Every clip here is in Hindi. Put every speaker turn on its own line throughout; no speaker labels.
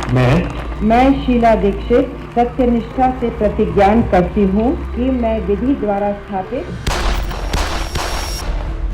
मैं शीला दीक्षित सत्यनिष्ठा से प्रतिज्ञान करती हूँ कि मैं विधि द्वारा स्थापित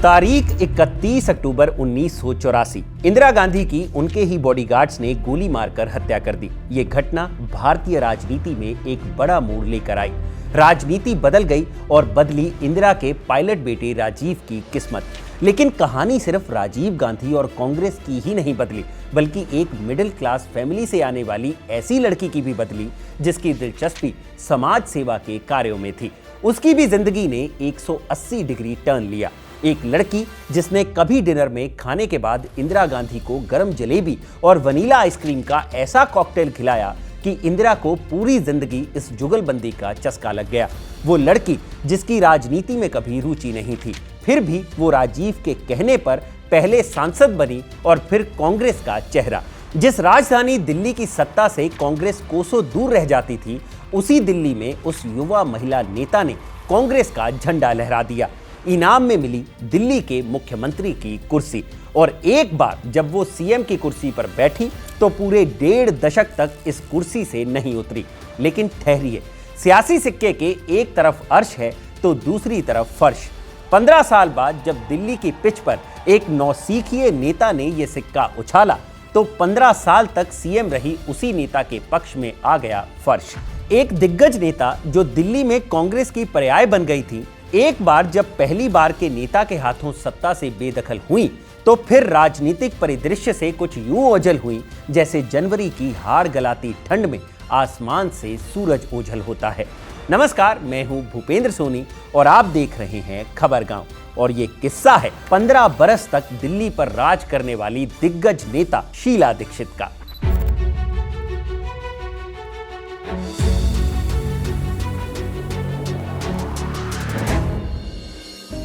तारीख 31 अक्टूबर 1984 इंदिरा गांधी की उनके ही बॉडीगार्ड्स ने गोली मारकर हत्या कर दी। ये घटना भारतीय राजनीति में एक बड़ा मोड़ लेकर आई। राजनीति बदल गई और बदली इंदिरा के पायलट बेटे राजीव की किस्मत। लेकिन कहानी सिर्फ राजीव गांधी और कांग्रेस की ही नहीं बदली, बल्कि एक मिडिल क्लास फैमिली से आने वाली ऐसी लड़की की भी बदली जिसकी दिलचस्पी समाज सेवा के कार्यों में थी। उसकी भी जिंदगी ने 180 डिग्री टर्न लिया। एक लड़की जिसने कभी डिनर में खाने के बाद इंदिरा गांधी को गरम जलेबी और वनीला आइसक्रीम का ऐसा कॉकटेल खिलाया कि इंदिरा को पूरी जिंदगी इस जुगलबंदी का चस्का लग गया। वो लड़की जिसकी राजनीति में कभी रुचि नहीं थी, फिर भी वो राजीव के कहने पर पहले सांसद बनी और फिर कांग्रेस का चेहरा। जिस राजधानी दिल्ली की सत्ता से कांग्रेस कोसों दूर रह जाती थी, उसी दिल्ली में उस युवा महिला नेता ने कांग्रेस का झंडा लहरा दिया। इनाम में मिली दिल्ली के मुख्यमंत्री की कुर्सी, और एक बार जब वो सीएम की कुर्सी पर बैठी तो पूरे 1.5 दशक तक इस कुर्सी से नहीं उतरी। लेकिन ठहरिए, सियासी सिक्के के एक तरफ अर्श है तो दूसरी तरफ फर्श। 15 साल बाद जब दिल्ली की पिच पर एक नौसिखिए नेता ने यह सिक्का उछाला तो 15 साल तक सीएम रही उसी नेता के पक्ष में आ गया फर्श। एक दिग्गज नेता जो दिल्ली में कांग्रेस की पर्याय बन गई थी, एक बार जब पहली बार के नेता के हाथों सत्ता से बेदखल हुई तो फिर राजनीतिक परिदृश्य से कुछ यूं ओझल हुई जैसे जनवरी की हाड़ गलाती ठंड में आसमान से सूरज ओझल होता है। नमस्कार, मैं हूं भूपेंद्र सोनी और आप देख रहे हैं खबरगांव। और ये किस्सा है 15 बरस तक दिल्ली पर राज करने वाली दिग्गज नेता शीला दीक्षित का।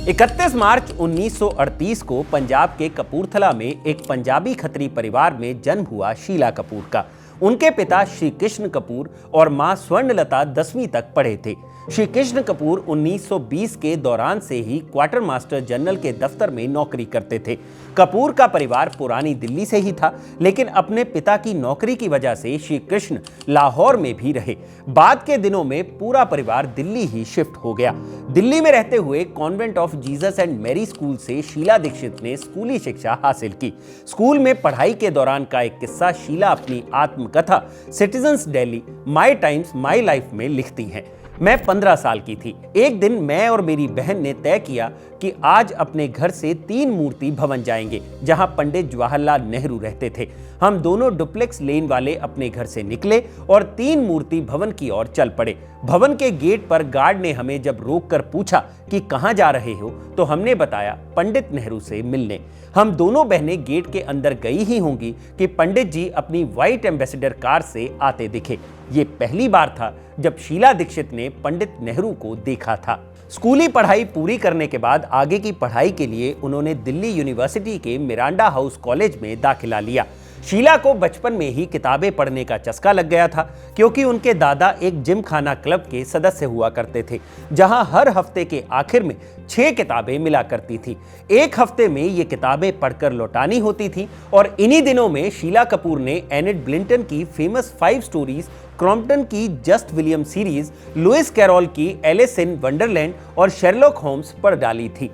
31 मार्च 1938 को पंजाब के कपूरथला में एक पंजाबी खत्री परिवार में जन्म हुआ शीला कपूर का। उनके पिता श्री कृष्ण कपूर और मां स्वर्णलता 10वीं तक पढ़े थे। श्री कृष्ण कपूर 1920 के दौरान से ही क्वार्टर मास्टर जनरल के दफ्तर में नौकरी करते थे। कपूर का परिवार पुरानी दिल्ली से ही था, लेकिन अपने पिता की नौकरी की वजह से श्री कृष्ण लाहौर में भी रहे। बाद के दिनों में पूरा परिवार दिल्ली ही शिफ्ट हो गया। दिल्ली में रहते हुए convent of Jesus and Mary school से शीला दीक्षित ने स्कूली शिक्षा हासिल की। स्कूल में पढ़ाई के दौरान का एक किस्सा शीला अपनी आत्मकथा citizens daily my times my life में लिखती हैं। मैं 15 साल की थी। एक दिन मैं और मेरी बहन ने तय किया कि आज अपने घर से 3 मूर्ति भवन जाएंगे, जहां पंडित जवाहरलाल नेहरू रहते थे। हम दोनों डुप्लेक्स लेन वाले अपने घर से निकले और 3 मूर्ति भवन की ओर चल पड़े। भवन के गेट पर गार्ड ने हमें जब रोककर पूछा कि कहां जा रहे हो, तो हमने बताया पंडित नेहरू से मिलने। हम दोनों बहनें गेट के अंदर गई ही होंगी कि पंडित जी अपनी व्हाइट एम्बेसडर कार से आते दिखे। ये पहली बार था जब शीला दीक्षित ने पंडित नेहरू को देखा था। स्कूली पढ़ाई पूरी करने के बाद आगे की पढ़ाई के लिए उन्होंने दिल्ली यूनिवर्सिटी के मिरांडा हाउस कॉलेज में दाखिला लिया। शीला को बचपन में ही किताबें पढ़ने का चस्का लग गया था, क्योंकि उनके दादा एक जिम खाना क्लब के सदस्य हुआ करते थे, जहां हर हफ्ते के आखिर में 6 किताबें मिला करती थी। एक हफ्ते में ये किताबें पढ़कर लौटानी होती थी। और इन्हीं दिनों में शीला कपूर ने एनिट ब्लिंटन की फेमस 5 स्टोरीज, क्रॉम्पटन की Just William series, Lewis Carroll की एलिस इन वंडरलैंड और शेरलॉक होम्स पढ़ डाली थी।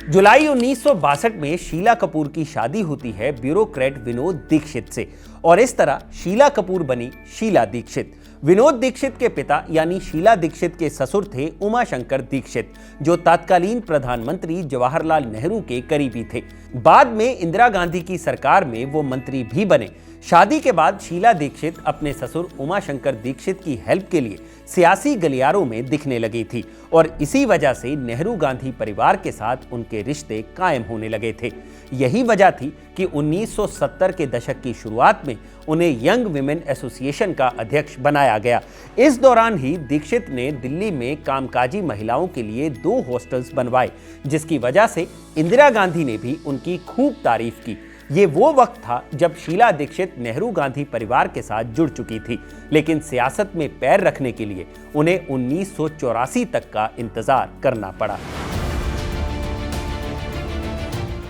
जुलाई 1962 में शीला कपूर की शादी होती है ब्यूरोक्रेट विनोद दीक्षित से, और इस तरह शीला कपूर बनी शीला दीक्षित। विनोद दीक्षित के पिता यानी शीला दीक्षित के ससुर थे उमाशंकर दीक्षित, जो तत्कालीन प्रधानमंत्री जवाहरलाल नेहरू के करीबी थे। बाद में इंदिरा गांधी की सरकार में वो मंत्री भी बने। शादी के बाद शीला दीक्षित अपने ससुर उमाशंकर दीक्षित की हेल्प के लिए सियासी गलियारों में दिखने लगी थी, और इसी वजह से नेहरू गांधी परिवार के साथ उनके रिश्ते कायम होने लगे थे। यही वजह थी कि 1970 के दशक की शुरुआत में उन्हें यंग विमेन एसोसिएशन का अध्यक्ष बनाया गया। इस दौरान ही दीक्षित ने दिल्ली में कामकाजी महिलाओं के लिए 2 हॉस्टल्स बनवाए, जिसकी वजह से इंदिरा गांधी ने भी उनकी खूब तारीफ की। ये वो वक्त था जब शीला दीक्षित नेहरू गांधी परिवार के साथ जुड़ चुकी थी, लेकिन सियासत में पैर रखने के लिए उन्हें 1984 तक का इंतजार करना पड़ा।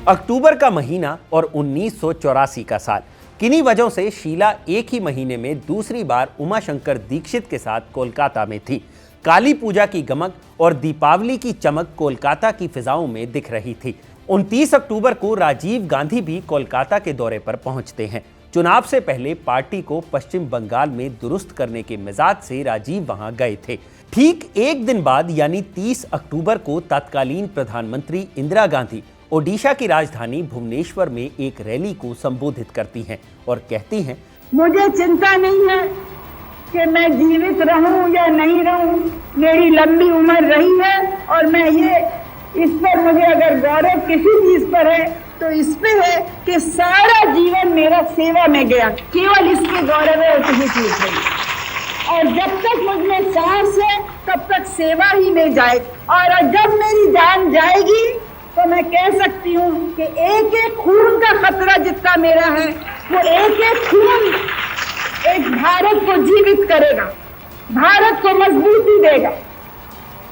अक्टूबर का महीना और 1984 का साल। किन्हीं वजहों से शीला एक ही महीने में दूसरी बार उमाशंकर दीक्षित के साथ कोलकाता में थी। काली पूजा की गमक और दीपावली की चमक कोलकाता की फिजाओं में दिख रही थी। 29 अक्टूबर को राजीव गांधी भी कोलकाता के दौरे पर पहुंचते हैं। चुनाव से पहले पार्टी को पश्चिम बंगाल में दुरुस्त करने के मिजाज से राजीव वहां गए थे। ठीक एक दिन बाद यानी 30 अक्टूबर को तत्कालीन प्रधानमंत्री इंदिरा गांधी ओडिशा की राजधानी भुवनेश्वर में एक रैली को संबोधित करती हैं और कहती हैं,
मुझे चिंता नहीं है कि मैं जीवित रहूं या नहीं रहूं, मेरी लंबी उम्र रही है और मैं ये इस पर मुझे अगर गौरव किसी चीज पर है तो इस पे है कि सारा जीवन मेरा सेवा में गया, केवल इसके गौरव है और किसी चीज नहीं। और जब तक मुझमें सांस है तब तक सेवा ही में जाए, और जब मेरी जान जाएगी तो मैं कह सकती हूँ कि एक एक खून का खतरा जितना मेरा है वो एक एक खून एक भारत को जीवित करेगा, भारत को मजबूती देगा।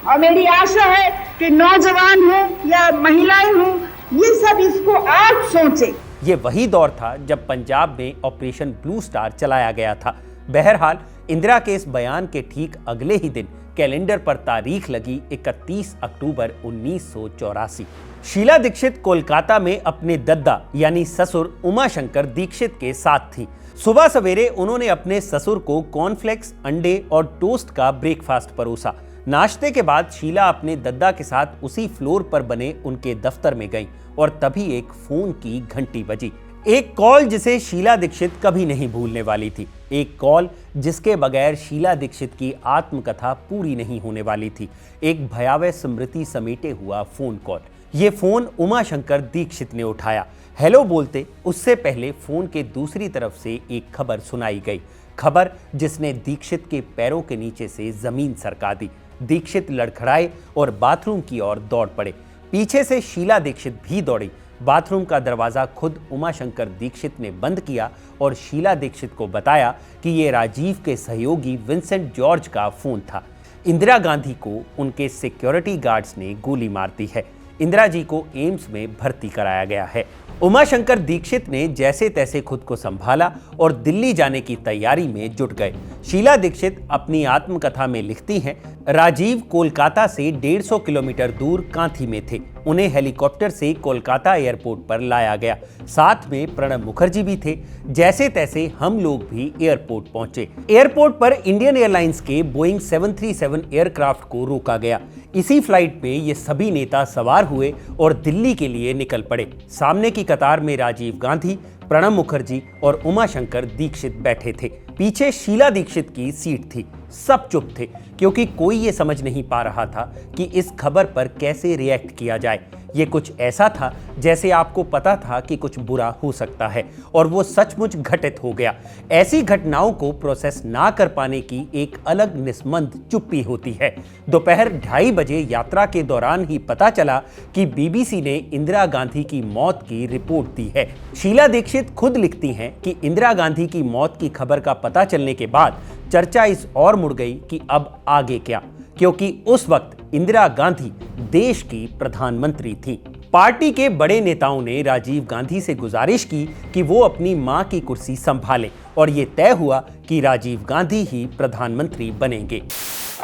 और मेरी आशा है कि नौजवान हो या महिलाएं हो, ये सब इसको आज सोचे।
ये वही दौर था जब पंजाब में ऑपरेशन ब्लू स्टार चलाया गया था। बहरहाल इंदिरा के इस बयान के ठीक अगले ही दिन कैलेंडर पर तारीख लगी 31 अक्टूबर 1984। शीला दीक्षित कोलकाता में अपने दद्दा यानी ससुर उमाशंकर दीक्षित के साथ थी। सुबह सवेरे उन्होंने अपने ससुर को कॉर्नफ्लेक्स, अंडे और टोस्ट का ब्रेकफास्ट परोसा। नाश्ते के बाद शीला अपने दद्दा के साथ उसी फ्लोर पर बने उनके दफ्तर में गईं और तभी एक फोन की घंटी बजी। एक कॉल जिसे शीला दीक्षित कभी नहीं भूलने वाली थी। एक कॉल जिसके बगैर शीला दीक्षित की आत्मकथा पूरी नहीं होने वाली थी। एक भयावह स्मृति समेटे हुआ फोन कॉल। ये फोन उमाशंकर दीक्षित ने उठाया। हेलो बोलते उससे पहले फोन के दूसरी तरफ से एक खबर सुनाई गई, खबर जिसने दीक्षित के पैरों के नीचे से जमीन सरका दी। दीक्षित लड़खड़ाए और बाथरूम की ओर दौड़ पड़े। पीछे से शीला दीक्षित भी दौड़ी। बाथरूम का दरवाजा खुद उमाशंकर दीक्षित ने बंद किया और शीला दीक्षित को बताया कि ये राजीव के सहयोगी विंसेंट जॉर्ज का फोन था। इंदिरा गांधी को उनके सिक्योरिटी गार्ड्स ने गोली मार दी है। इंदिरा जी को एम्स में भर्ती कराया गया है। उमाशंकर दीक्षित ने जैसे तैसे खुद को संभाला और दिल्ली जाने की तैयारी में जुट गए। शीला दीक्षित अपनी आत्मकथा में लिखती हैं, राजीव कोलकाता से 150 किलोमीटर दूर कांथी में थे। उन्हें हेलीकॉप्टर से कोलकाता एयरपोर्ट पर लाया गया। साथ में प्रणब मुखर्जी भी थे। जैसे तैसे हम लोग भी एयरपोर्ट पहुंचे। एयरपोर्ट पर इंडियन एयरलाइंस के बोइंग 737 एयरक्राफ्ट को रोका गया। इसी फ्लाइट में ये सभी नेता सवार हुए और दिल्ली के लिए निकल पड़े। सामने की कतार में राजीव गांधी, प्रणब मुखर्जी और उमाशंकर दीक्षित बैठे थे। पीछे शीला दीक्षित की सीट थी। सब चुप थे क्योंकि कोई ये समझ नहीं पा रहा था कि इस खबर पर कैसे रिएक्ट किया जाए। ये कुछ ऐसा था जैसे आपको पता था कि कुछ बुरा हो सकता है और वो सचमुच घटित हो गया। ऐसी घटनाओं को प्रोसेस ना कर पाने की एक अलग निस्मंद चुप्पी होती है। दोपहर 2:30 बजे यात्रा के दौरान ही पता चला कि बीबीसी ने इंदिरा गांधी की मौत की रिपोर्ट दी है। शीला दीक्षित खुद लिखती हैं कि इंदिरा गांधी की मौत की खबर का पता चलने के बाद चर्चा इस ओर मुड़ गई कि अब आगे क्या, क्योंकि उस वक्त इंदिरा गांधी देश की प्रधानमंत्री थी। पार्टी के बड़े नेताओं ने राजीव गांधी से गुजारिश की कि वो अपनी मां की कुर्सी संभालें और ये तय हुआ कि राजीव गांधी ही प्रधानमंत्री बनेंगे।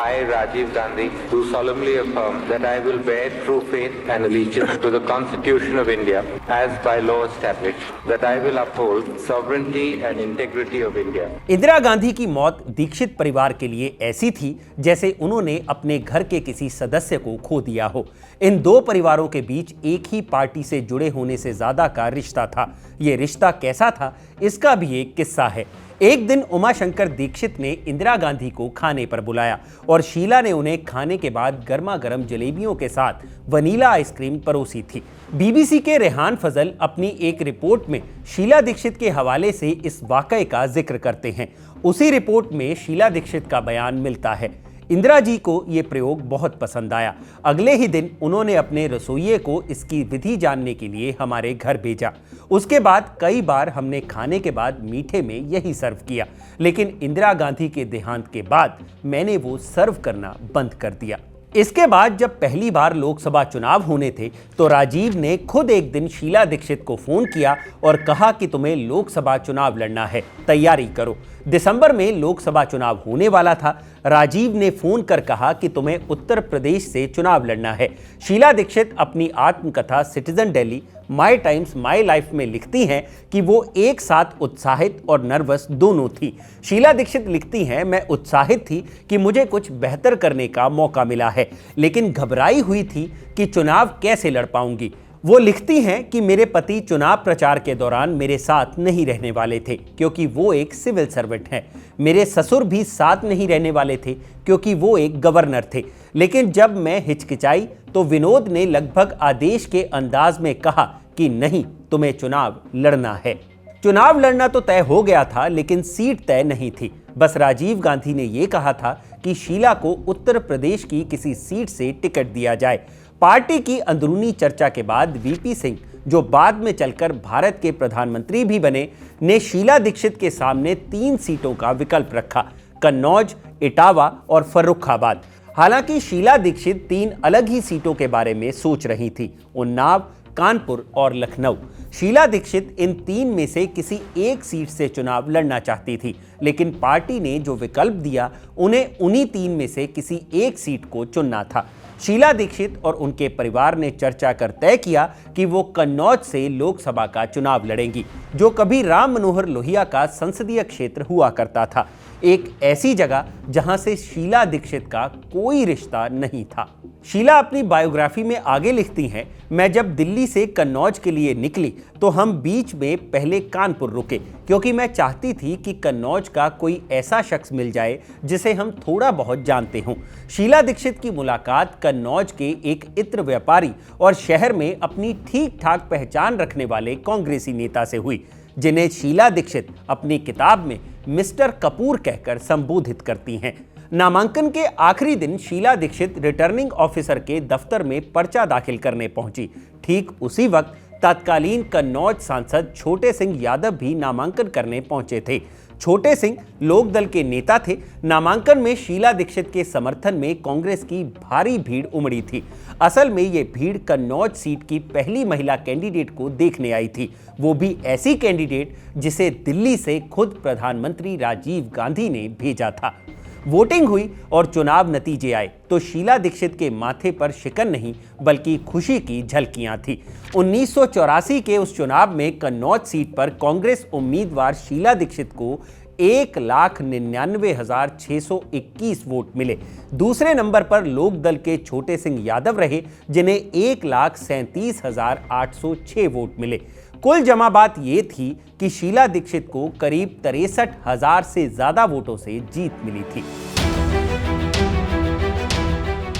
I, Rajiv Gandhi, do solemnly affirm that I will bear true faith and allegiance to the Constitution of India as by law established, that I will uphold sovereignty and integrity of India.
Indira Gandhi की मौत दीक्षित परिवार के लिए ऐसी थी जैसे उन्होंने अपने घर के किसी सदस्य को खो दिया हो। इन दो परिवारों के बीच एक ही पार्टी से जुड़े होने से ज्यादा का रिश्ता था। ये रिश्ता कैसा था, इसका भी एक किस्सा है। एक दिन उमाशंकर दीक्षित ने इंदिरा गांधी को खाने पर बुलाया और शीला ने उन्हें खाने के बाद गर्मा गर्म जलेबियों के साथ वनीला आइसक्रीम परोसी थी। बीबीसी के रेहान फजल अपनी एक रिपोर्ट में शीला दीक्षित के हवाले से इस वाकये का जिक्र करते हैं। उसी रिपोर्ट में शीला दीक्षित का बयान मिलता है। इंदिरा जी को ये प्रयोग बहुत पसंद आया। अगले ही दिन उन्होंने अपने रसोइये को इसकी विधि जानने के लिए हमारे घर भेजा। उसके बाद कई बार हमने खाने के बाद मीठे में यही सर्व किया, लेकिन इंदिरा गांधी के देहांत के बाद मैंने वो सर्व करना बंद कर दिया। इसके बाद जब पहली बार लोकसभा चुनाव होने थे तो राजीव ने खुद एक दिन शीला दीक्षित को फोन किया और कहा कि तुम्हें लोकसभा चुनाव लड़ना है, तैयारी करो। दिसंबर में लोकसभा चुनाव होने वाला था। राजीव ने फोन कर कहा कि तुम्हें उत्तर प्रदेश से चुनाव लड़ना है। शीला दीक्षित अपनी आत्मकथा citizen Delhi my times my life में लिखती हैं कि वो एक साथ उत्साहित और नर्वस दोनों थी। शीला दीक्षित लिखती हैं, मैं उत्साहित थी कि मुझे कुछ बेहतर करने का मौका मिला है, लेकिन घबराई हुई थी कि चुनाव कैसे लड़ पाऊंगी। वो लिखती हैं कि मेरे पति चुनाव प्रचार के दौरान मेरे साथ नहीं रहने वाले थे क्योंकि वो एक सिविल सर्वेंट हैं। मेरे ससुर भी साथ नहीं रहने वाले थे क्योंकि वो एक गवर्नर थे। लेकिन जब मैं हिचकिचाई तो विनोद ने लगभग आदेश के अंदाज में कहा कि नहीं, तुम्हें चुनाव लड़ना है। चुनाव लड़ना तो तय हो गया था, लेकिन सीट तय नहीं थी। बस राजीव गांधी ने यह कहा था कि शीला को उत्तर प्रदेश की किसी सीट से टिकट दिया जाए। पार्टी की अंदरूनी चर्चा के बाद वीपी सिंह, जो बाद में चलकर भारत के प्रधानमंत्री भी बने, ने शीला दीक्षित के सामने 3 सीटों का विकल्प रखा, कन्नौज, इटावा और फर्रुखाबाद। हालांकि शीला दीक्षित 3 अलग ही सीटों के बारे में सोच रही थी, उन्नाव, कानपुर और लखनऊ। शीला दीक्षित इन 3 में से किसी एक सीट से चुनाव लड़ना चाहती थी, लेकिन पार्टी ने जो विकल्प दिया उन्हें उन्हीं 3 में से किसी एक सीट को चुनना था। शीला दीक्षित और उनके परिवार ने चर्चा कर तय किया कि वो कन्नौज से लोकसभा का चुनाव लड़ेंगी, जो कभी राम मनोहर लोहिया का संसदीय क्षेत्र हुआ करता था, एक ऐसी जगह जहां से शीला दीक्षित का कोई रिश्ता नहीं था। शीला अपनी बायोग्राफी में आगे लिखती हैं, मैं जब दिल्ली से कन्नौज के लिए निकली तो हम बीच में पहले कानपुर रुके क्योंकि मैं चाहती थी कि कन्नौज का कोई ऐसा शख्स मिल जाए जिसे हम थोड़ा बहुत जानते हों। शीला दीक्षित की मुलाकात कन्नौज के एक इत्र व्यापारी और शहर में अपनी ठीक ठाक पहचान रखने वाले कांग्रेसी नेता से हुई, जिन्हें शीला दीक्षित अपनी किताब में मिस्टर कपूर कहकर संबोधित करती हैं। नामांकन के आखिरी दिन शीला दीक्षित रिटर्निंग ऑफिसर के दफ्तर में पर्चा दाखिल करने पहुंची। ठीक उसी वक्त तत्कालीन कन्नौज सांसद छोटे सिंह यादव भी नामांकन करने पहुंचे थे। छोटे सिंह लोकदल के नेता थे। नामांकन में शीला दीक्षित के समर्थन में कांग्रेस की भारी भीड़ उमड़ी थी। असल में ये भीड़ कन्नौज सीट की पहली महिला कैंडिडेट को देखने आई थी, वो भी ऐसी कैंडिडेट जिसे दिल्ली से खुद प्रधानमंत्री राजीव गांधी ने भेजा था। वोटिंग हुई और चुनाव नतीजे आए तो शीला दीक्षित के माथे पर शिकन नहीं बल्कि खुशी की झलकियां थी। 1984 के उस चुनाव में कन्नौज सीट पर कांग्रेस उम्मीदवार शीला दीक्षित को 1,99,621 वोट मिले। दूसरे नंबर पर लोकदल के छोटे सिंह यादव रहे, जिन्हें 1,37,806 वोट मिले। कुल जमा बात यह थी कि शीला दीक्षित को करीब 63,000 से ज्यादा वोटों से जीत मिली थी।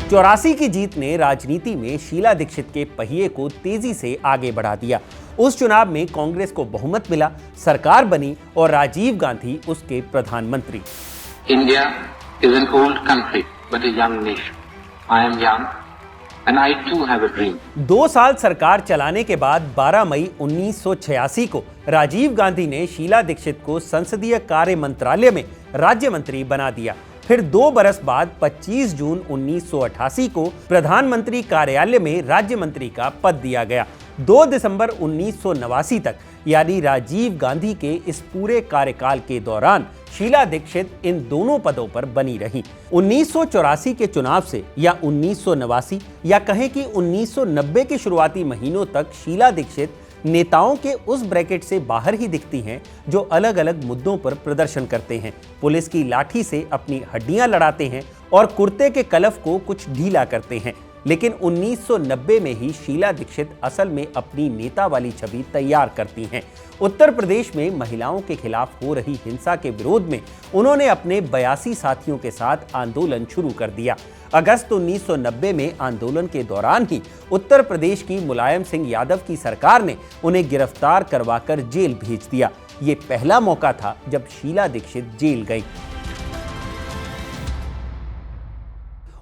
84 की जीत ने राजनीति में शीला दीक्षित के पहिए को तेजी से आगे बढ़ा दिया। उस चुनाव में कांग्रेस को बहुमत मिला, सरकार बनी और राजीव गांधी उसके प्रधानमंत्री।
India is an old country but a young nation. I am young and I too have a dream.
2 साल सरकार चलाने के बाद 12 मई 1986 को राजीव गांधी ने शीला दीक्षित को संसदीय कार्य मंत्रालय में राज्य मंत्री बना दिया। फिर 2 बरस बाद 25 जून 1988 को प्रधानमंत्री कार्यालय में राज्य मंत्री का पद दिया गया। 2 दिसंबर 1989 तक यानी राजीव गांधी के इस पूरे कार्यकाल के दौरान शीला दीक्षित इन दोनों पदों पर बनी रही। 1984 के चुनाव से या 1989 या कहें कि 1990 के शुरुआती महीनों तक शीला दीक्षित नेताओं के उस ब्रैकेट से बाहर ही दिखती हैं जो अलग अलग मुद्दों पर प्रदर्शन करते हैं, पुलिस की लाठी से अपनी हड्डियां लड़ाते हैं और कुर्ते के कलफ को कुछ ढीला करते हैं। लेकिन 1990 में ही शीला दीक्षित असल में अपनी नेता वाली छवि तैयार करती हैं। उत्तर प्रदेश में महिलाओं के खिलाफ हो रही हिंसा के विरोध में उन्होंने अपने 82 साथियों के साथ आंदोलन शुरू कर दिया। अगस्त 1990 में आंदोलन के दौरान ही उत्तर प्रदेश की मुलायम सिंह यादव की सरकार ने उन्हें गिरफ्तार करवाकर जेल भेज दिया। ये पहला मौका था जब शीला दीक्षित जेल गई।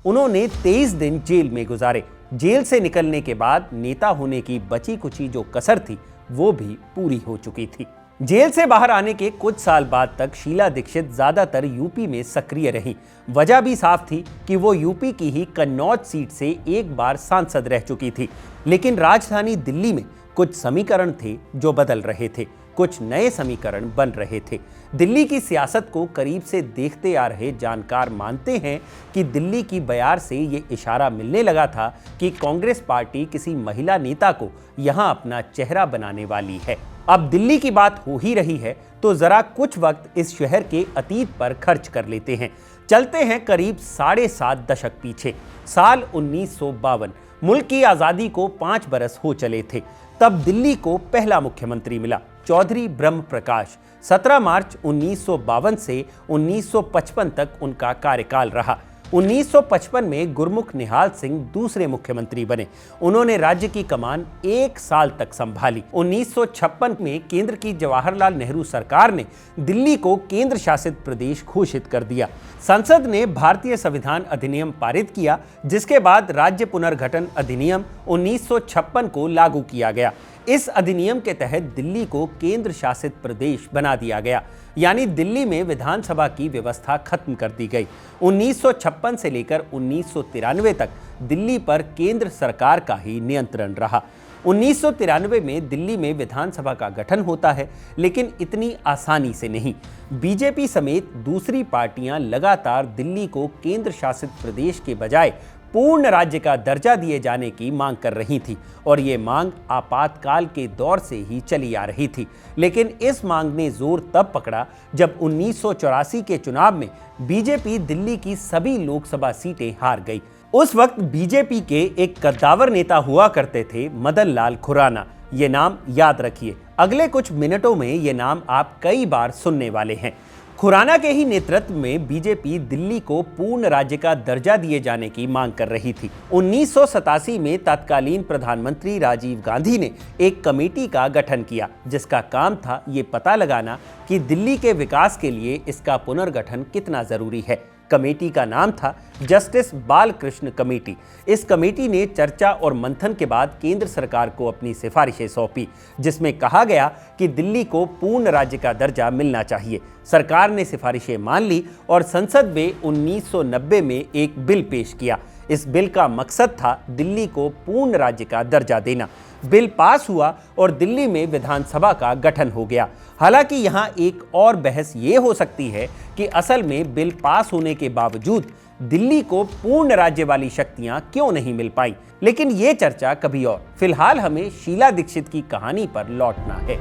उन्होंने 23 दिन जेल में गुजारे। जेल से निकलने के बाद नेता होने की बची कुची जो कसर थी वो भी पूरी हो चुकी थी। जेल से बाहर आने के कुछ साल बाद तक शीला दीक्षित ज्यादातर यूपी में सक्रिय रहीं। वजह भी साफ थी कि वो यूपी की ही कन्नौज सीट से एक बार सांसद रह चुकी थी। लेकिन राजधानी दिल्ली में कुछ समीकरण थे जो बदल रहे थे, कुछ नए समीकरण बन रहे थे। दिल्ली की सियासत को करीब से देखते आ रहे जानकार मानते हैं कि दिल्ली की बयार से ये इशारा मिलने लगा था कि कांग्रेस पार्टी किसी महिला नेता को यहां अपना चेहरा बनाने वाली है। अब दिल्ली की बात हो ही रही है तो जरा कुछ वक्त इस शहर के अतीत पर खर्च कर लेते हैं। चलते हैं करीब 7.5 दशक पीछे। साल 1952, मुल्क की आज़ादी को 5 बरस हो चले थे। तब दिल्ली को पहला मुख्यमंत्री मिला, चौधरी ब्रह्म प्रकाश। 17 मार्च 1952 से 1955 तक उनका कार्यकाल रहा। 1955 में गुरमुख निहाल सिंह दूसरे मुख्यमंत्री बने। उन्होंने राज्य की कमान 1 साल तक संभाली। 1956 में केंद्र की जवाहरलाल नेहरू सरकार ने दिल्ली को केंद्र शासित प्रदेश घोषित कर दिया। संसद ने भारतीय संविधान अधिनियम पारित किया, जिसके बाद राज्य पुनर्गठन अधिनियम 1956 को लागू किया गया। इस अधिनियम के तहत दिल्ली को केंद्र शासित प्रदेश बना दिया गया, यानी दिल्ली में विधानसभा की व्यवस्था खत्म कर दी गई। 1956 से लेकर 1993 तक दिल्ली पर केंद्र सरकार का ही नियंत्रण रहा। 1993 में दिल्ली में विधानसभा का गठन होता है, लेकिन इतनी आसानी से नहीं। बीजेपी समेत दूसरी पार्टियां लगातार दिल्ली को केंद्र शासित प्रदेश के बजाय पूर्ण राज्य का दर्जा दिए जाने की मांग कर रही थी, और ये मांग आपातकाल के दौर से ही चली आ रही थी। लेकिन इस मांग ने जोर तब पकड़ा जब 1984 के चुनाव में बीजेपी दिल्ली की सभी लोकसभा सीटें हार गई। उस वक्त बीजेपी के एक कद्दावर नेता हुआ करते थे, मदन लाल खुराना। ये नाम याद रखिए, अगले कुछ मिनटों में ये नाम आप कई बार सुनने वाले हैं। खुराना के ही नेतृत्व में बीजेपी दिल्ली को पूर्ण राज्य का दर्जा दिए जाने की मांग कर रही थी। 1987 में तत्कालीन प्रधानमंत्री राजीव गांधी ने एक कमेटी का गठन किया, जिसका काम था ये पता लगाना कि दिल्ली के विकास के लिए इसका पुनर्गठन कितना जरूरी है। कमेटी का नाम था जस्टिस बालकृष्ण कमेटी। इस कमेटी ने चर्चा और मंथन के बाद केंद्र सरकार को अपनी सिफारिशें सौंपी, जिसमें कहा गया कि दिल्ली को पूर्ण राज्य का दर्जा मिलना चाहिए। सरकार ने सिफारिशें मान ली और संसद में 1990 में एक बिल पेश किया। इस बिल का मकसद था दिल्ली को पूर्ण राज्य का दर्जा देना। बिल पास हुआ और दिल्ली में विधानसभा का गठन हो गया। हालांकि यहाँ एक और बहस ये हो सकती है कि असल में बिल पास होने के बावजूद दिल्ली को पूर्ण राज्य वाली शक्तियां क्यों नहीं मिल पाई, लेकिन ये चर्चा कभी और। फिलहाल हमें शीला दीक्षित की कहानी पर लौटना है।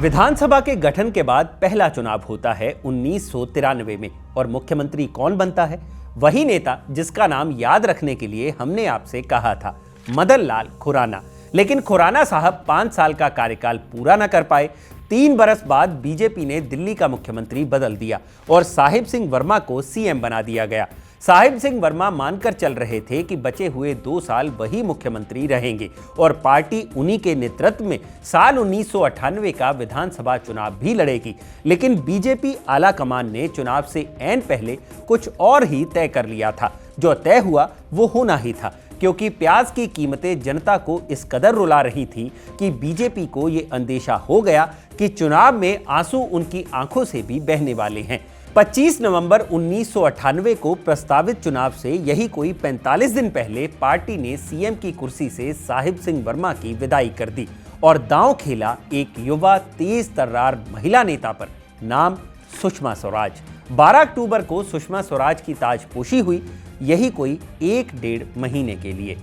विधानसभा के गठन के बाद पहला चुनाव होता है 1993 में, और मुख्यमंत्री कौन बनता है? वही नेता जिसका नाम याद रखने के लिए हमने आपसे कहा था, मदन लाल खुराना। लेकिन खुराना साहब 5 साल का कार्यकाल पूरा न कर पाए। 3 बरस बाद बीजेपी ने दिल्ली का मुख्यमंत्री बदल दिया और साहिब सिंह वर्मा को सीएम बना दिया गया। साहिब सिंह वर्मा मानकर चल रहे थे कि बचे हुए 2 साल वही मुख्यमंत्री रहेंगे और पार्टी उन्हीं के नेतृत्व में साल 1998 का विधानसभा चुनाव भी लड़ेगी। लेकिन बीजेपी आला कमान ने चुनाव से ऐन पहले कुछ और ही तय कर लिया था। जो तय हुआ वो होना ही था, क्योंकि प्याज की कीमतें जनता को इस कदर रुला रही थी कि बीजेपी को ये अंदेशा हो गया कि चुनाव में आंसू उनकी आंखों से भी बहने वाले हैं। 25 नवंबर 1998 को प्रस्तावित चुनाव से यही कोई 45 दिन पहले पार्टी ने सीएम की कुर्सी से साहिब सिंह वर्मा की विदाई कर दी और दांव खेला एक युवा तेज तर्रार महिला नेता पर, नाम सुषमा स्वराज। 12 अक्टूबर को सुषमा स्वराज की ताजपोशी हुई, यही कोई 1-1.5 महीने के लिए।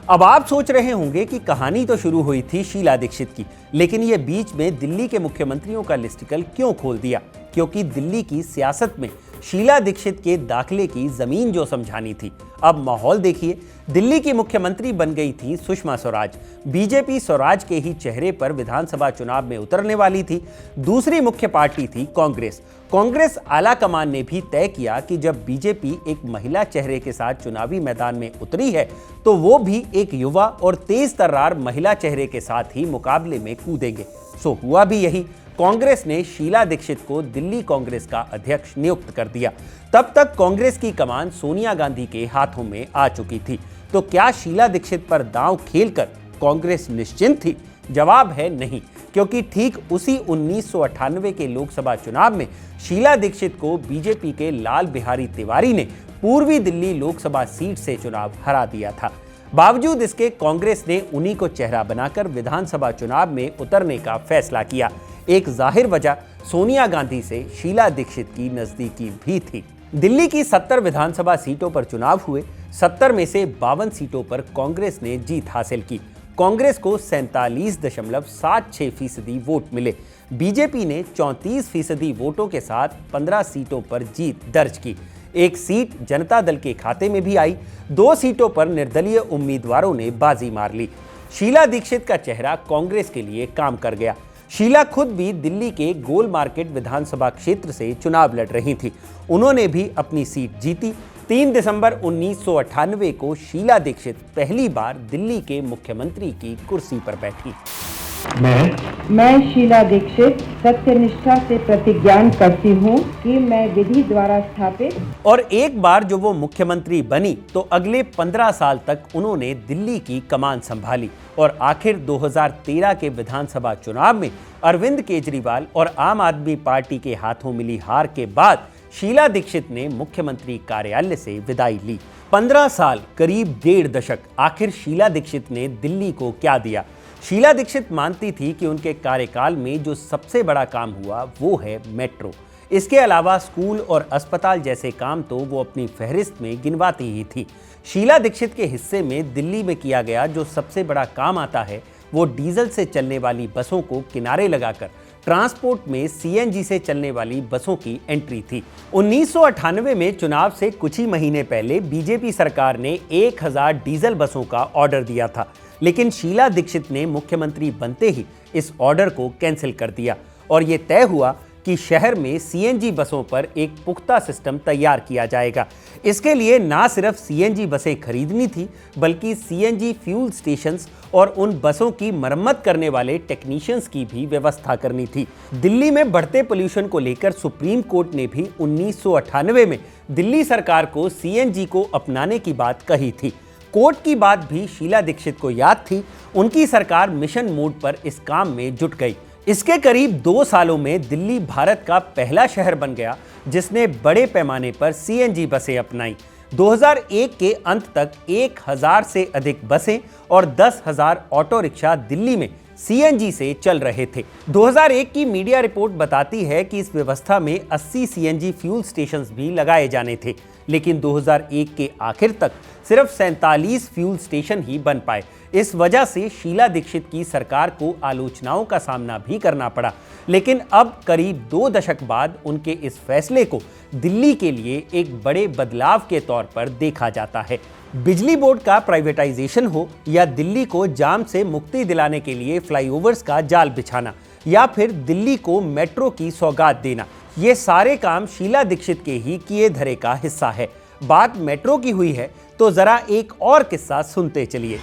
अब आप सोच रहे होंगे कि कहानी तो शुरू हुई थी शीला दीक्षित की, लेकिन ये बीच में दिल्ली के मुख्यमंत्रियों का लिस्टिकल क्यों खोल दिया? क्योंकि दिल्ली की सियासत में शीला दीक्षित के दाखिले की जमीन जो समझानी थी। अब माहौल देखिए, दिल्ली की मुख्यमंत्री बन गई थी सुषमा स्वराज। बीजेपी स्वराज के ही चेहरे पर विधानसभा चुनाव में उतरने वाली थी। दूसरी मुख्य पार्टी थी कांग्रेस। कांग्रेस आला कमान ने भी तय किया कि जब बीजेपी एक महिला चेहरे के साथ चुनावी मैदान में उतरी है तो वो भी एक युवा और तेज तर्रार महिला चेहरे के साथ ही मुकाबले में कूदेंगे। सो हुआ भी यही। कांग्रेस ने शीला दीक्षित को दिल्ली कांग्रेस का अध्यक्ष नियुक्त कर दिया। तब तक कांग्रेस की कमान सोनिया गांधी के हाथों में आ चुकी थी। तो क्या शीला दीक्षित पर दांव खेलकर कांग्रेस निश्चिंत थी? जवाब है नहीं, क्योंकि ठीक उसी 1998 के लोकसभा चुनाव में शीला दीक्षित को बीजेपी के लाल बिहारी तिवारी ने पूर्वी दिल्ली लोकसभा सीट से चुनाव हरा दिया था। बावजूद इसके कांग्रेस ने उन्हीं को चेहरा बनाकर विधानसभा चुनाव में उतरने का फैसला किया। एक जाहिर वजह सोनिया गांधी से शीला दीक्षित की नजदीकी भी थी। दिल्ली की 70 विधानसभा सीटों पर चुनाव हुए। 70 में से 52 सीटों पर कांग्रेस ने जीत हासिल की। कांग्रेस को 47.76% वोट मिले। बीजेपी ने 34% वोटों के साथ 15 सीटों पर जीत दर्ज की। एक सीट जनता दल के खाते में भी आई। 2 सीटों पर निर्दलीय उम्मीदवारों ने बाजी मार ली। शीला दीक्षित का चेहरा कांग्रेस के लिए काम कर गया। शीला खुद भी दिल्ली के गोल मार्केट विधानसभा क्षेत्र से चुनाव लड़ रही थी। उन्होंने भी अपनी सीट जीती। 3 दिसंबर 1998 को शीला दीक्षित पहली बार दिल्ली के मुख्यमंत्री की कुर्सी पर बैठी।
मैं शीला दीक्षित सत्यनिष्ठा से प्रतिज्ञान करती हूँ कि मैं विधि द्वारा स्थापित।
और एक बार जो वो मुख्यमंत्री बनी तो अगले 15 साल तक उन्होंने दिल्ली की कमान संभाली और आखिर 2013 के विधानसभा चुनाव में अरविंद केजरीवाल और आम आदमी पार्टी के हाथों मिली हार के बाद शीला दीक्षित ने मुख्यमंत्री कार्यालय से विदाई ली। 15 साल, करीब 1.5 दशक, आखिर शीला दीक्षित ने दिल्ली को क्या दिया? शीला दीक्षित मानती थी कि उनके कार्यकाल में जो सबसे बड़ा काम हुआ वो है मेट्रो। इसके अलावा स्कूल और अस्पताल जैसे काम तो वो अपनी फहरिस्त में गिनवाती ही थी। शीला दीक्षित के हिस्से में दिल्ली में किया गया जो सबसे बड़ा काम आता है वो डीजल से चलने वाली बसों को किनारे लगाकर ट्रांसपोर्ट में सीएनजी से चलने वाली बसों की एंट्री थी। 1998 में चुनाव से कुछ ही महीने पहले बीजेपी सरकार ने 1000 डीजल बसों का ऑर्डर दिया था, लेकिन शीला दीक्षित ने मुख्यमंत्री बनते ही इस ऑर्डर को कैंसिल कर दिया और ये तय हुआ कि शहर में सीएनजी बसों पर एक पुख्ता सिस्टम तैयार किया जाएगा। इसके लिए ना सिर्फ सीएनजी बसें खरीदनी थी बल्कि सीएनजी फ्यूल स्टेशंस और उन बसों की मरम्मत करने वाले टेक्नीशियंस की भी व्यवस्था करनी थी। दिल्ली में बढ़ते पोल्यूशन को लेकर सुप्रीम कोर्ट ने भी 1998 में दिल्ली सरकार को सीएनजी को अपनाने की बात कही थी। कोर्ट की बात भी शीला दीक्षित को याद थी। उनकी सरकार मिशन मोड पर इस काम में जुट गई। इसके करीब 2 सालों में दिल्ली भारत का पहला शहर बन गया जिसने बड़े पैमाने पर सीएनजी बसें अपनाई। 2001 के अंत तक 1000 से अधिक बसें और 10,000 ऑटो रिक्शा दिल्ली में सीएनजी से चल रहे थे। 2001 की मीडिया रिपोर्ट बताती है कि इस व्यवस्था में 80 सीएनजी फ्यूल स्टेशंस भी लगाए जाने थे, लेकिन 2001 के आखिर तक सिर्फ 47 फ्यूल स्टेशन ही बन पाए। इस वजह से शीला दीक्षित की सरकार को आलोचनाओं का सामना भी करना पड़ा, लेकिन अब करीब 2 दशक बाद उनके इस फैसले को दिल्ली के लिए एक बड़े बदलाव के तौर पर देखा जाता है। बिजली बोर्ड का प्राइवेटाइजेशन हो या दिल्ली को जाम से मुक्ति दिलाने के लिए फ्लाईओवर्स का जाल बिछाना या फिर दिल्ली को मेट्रो की सौगात देना, ये सारे काम शीला दीक्षित के ही किए धरे का हिस्सा है। बात मेट्रो की हुई है तो जरा एक और किस्सा सुनते चलिए।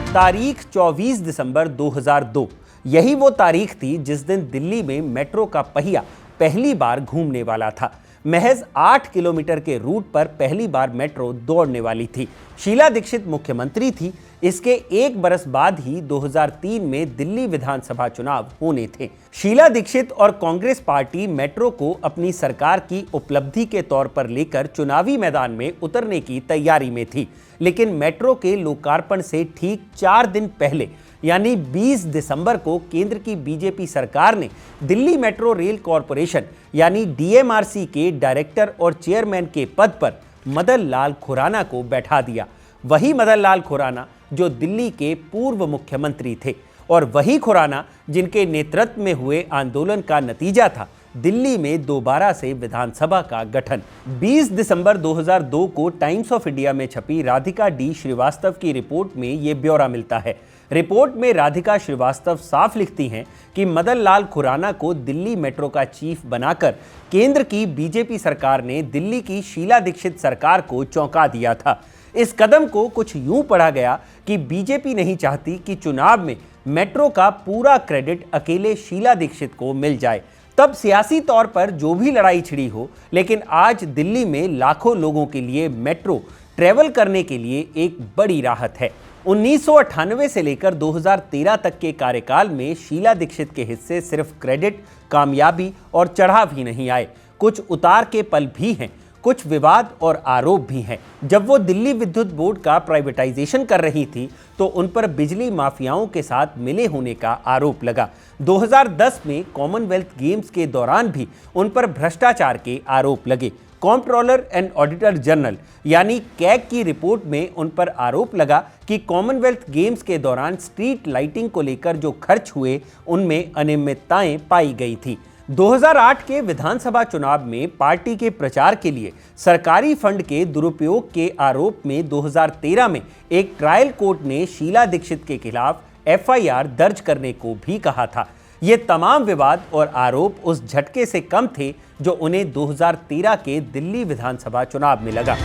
तारीख 24 दिसंबर 2002। यही वो तारीख थी जिस दिन दिल्ली में मेट्रो का पहिया पहली बार घूमने वाला था। महज 8 किलोमीटर के रूट पर पहली बार मेट्रो दौड़ने वाली थी। शीला दीक्षित मुख्यमंत्री थी। इसके 1 बरस बाद ही 2003 में दिल्ली विधानसभा चुनाव होने थे। शीला दीक्षित और कांग्रेस पार्टी मेट्रो को अपनी सरकार की उपलब्धि के तौर पर लेकर चुनावी मैदान में उतरने की तैयारी में थी, लेकिन मेट्रो के लोकार्पण से ठीक 4 दिन पहले यानी 20 दिसंबर को केंद्र की बीजेपी सरकार ने दिल्ली मेट्रो रेल कॉरपोरेशन यानी डीएमआरसी के डायरेक्टर और चेयरमैन के पद पर मदन लाल खुराना को बैठा दिया। वही मदन लाल खुराना जो दिल्ली के पूर्व मुख्यमंत्री थे और वही खुराना जिनके नेतृत्व में हुए आंदोलन का नतीजा था दिल्ली में दोबारा से विधानसभा का गठन। 20 दिसंबर 2002 को टाइम्स ऑफ इंडिया में छपी राधिका डी श्रीवास्तव की रिपोर्ट में ये ब्यौरा मिलता है। रिपोर्ट में राधिका श्रीवास्तव साफ लिखती हैं कि मदन लाल खुराना को दिल्ली मेट्रो का चीफ बनाकर केंद्र की बीजेपी सरकार ने दिल्ली की शीला दीक्षित सरकार को चौंका दिया था। इस कदम को कुछ यूं पढ़ा गया कि बीजेपी नहीं चाहती कि चुनाव में मेट्रो का पूरा क्रेडिट अकेले शीला दीक्षित को मिल जाए। तब सियासी तौर पर जो भी लड़ाई छिड़ी हो, लेकिन आज दिल्ली में लाखों लोगों के लिए मेट्रो ट्रैवल करने के लिए एक बड़ी राहत है। 1998 से लेकर 2013 तक के कार्यकाल में शीला दीक्षित के हिस्से सिर्फ क्रेडिट, कामयाबी और चढ़ाव ही नहीं आए, कुछ उतार के पल भी हैं, कुछ विवाद और आरोप भी हैं। जब वो दिल्ली विद्युत बोर्ड का प्राइवेटाइजेशन कर रही थी तो उन पर बिजली माफियाओं के साथ मिले होने का आरोप लगा। 2010 में कॉमनवेल्थ गेम्स के दौरान भी उन पर भ्रष्टाचार के आरोप लगे। कॉम्प्ट्रोलर एंड ऑडिटर जनरल यानी कैग की रिपोर्ट में उन पर आरोप लगा कि कॉमनवेल्थ गेम्स के दौरान स्ट्रीट लाइटिंग को लेकर जो खर्च हुए उनमें अनियमितताएं पाई गई थी। 2008 के विधानसभा चुनाव में पार्टी के प्रचार के लिए सरकारी फंड के दुरुपयोग के आरोप में 2013 में एक ट्रायल कोर्ट ने शीला दीक्षित के खिलाफ एफआईआर दर्ज करने को भी कहा था। ये तमाम विवाद और आरोप उस झटके से कम थे जो उन्हें 2013 के दिल्ली विधानसभा चुनाव में लगा।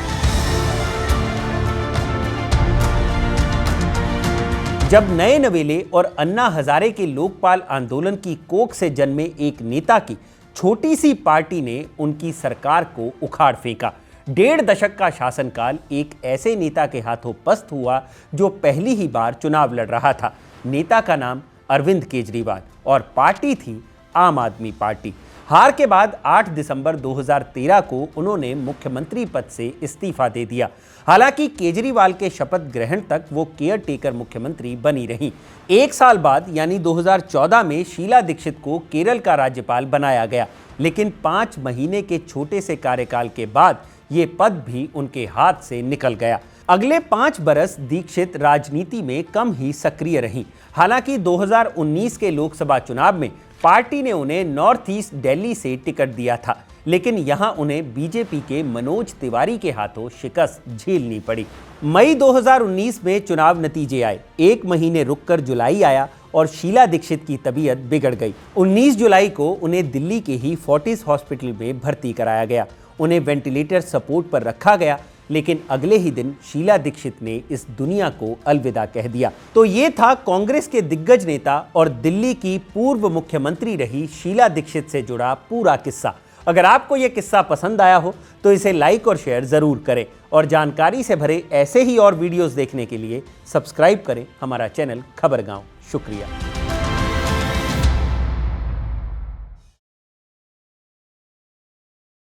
जब नए नवेले और अन्ना हजारे के लोकपाल आंदोलन की कोख से जन्मे एक नेता की छोटी सी पार्टी ने उनकी सरकार को उखाड़ फेंका। 1.5 दशक का शासनकाल एक ऐसे नेता के हाथों पस्त हुआ जो पहली ही बार चुनाव लड़ रहा था। नेता का नाम अरविंद केजरीवाल और पार्टी थी आम आदमी पार्टी। हार के बाद 8 दिसंबर 2013 को उन्होंने मुख्यमंत्री पद से इस्तीफा दे दिया। हालांकि केजरीवाल के शपथ ग्रहण तक वो केयर टेकर मुख्यमंत्री बनी रहीं। एक साल बाद यानी 2014 में शीला दीक्षित को केरल का राज्यपाल बनाया गया, लेकिन 5 महीने के छोटे से कार्यकाल के बाद ये पद भी उनके हाथ से निकल गया। अगले 5 बरस दीक्षित राजनीति में कम ही सक्रिय रहीं। हालांकि 2019 के लोकसभा चुनाव में पार्टी ने उन्हें नॉर्थ ईस्ट दिल्ली से टिकट दिया था, लेकिन यहां उन्हें बीजेपी के मनोज तिवारी के हाथों शिकस्त झेलनी पड़ी। मई 2019 में चुनाव नतीजे आए। 1 महीने रुककर जुलाई आया और शीला दीक्षित की तबीयत बिगड़ गई। 19 जुलाई को उन्हें दिल्ली के ही फोर्टिस हॉस्पिटल में भर्ती कराया गया। उन्हें वेंटिलेटर सपोर्ट पर रखा गया, लेकिन अगले ही दिन शीला दीक्षित ने इस दुनिया को अलविदा कह दिया। तो ये था कांग्रेस के दिग्गज नेता और दिल्ली की पूर्व मुख्यमंत्री रही शीला दीक्षित से जुड़ा पूरा किस्सा। अगर आपको ये किस्सा पसंद आया हो तो इसे लाइक और शेयर ज़रूर करें और जानकारी से भरे ऐसे ही और वीडियोस देखने के लिए सब्सक्राइब करें हमारा चैनल खबरगांव। शुक्रिया।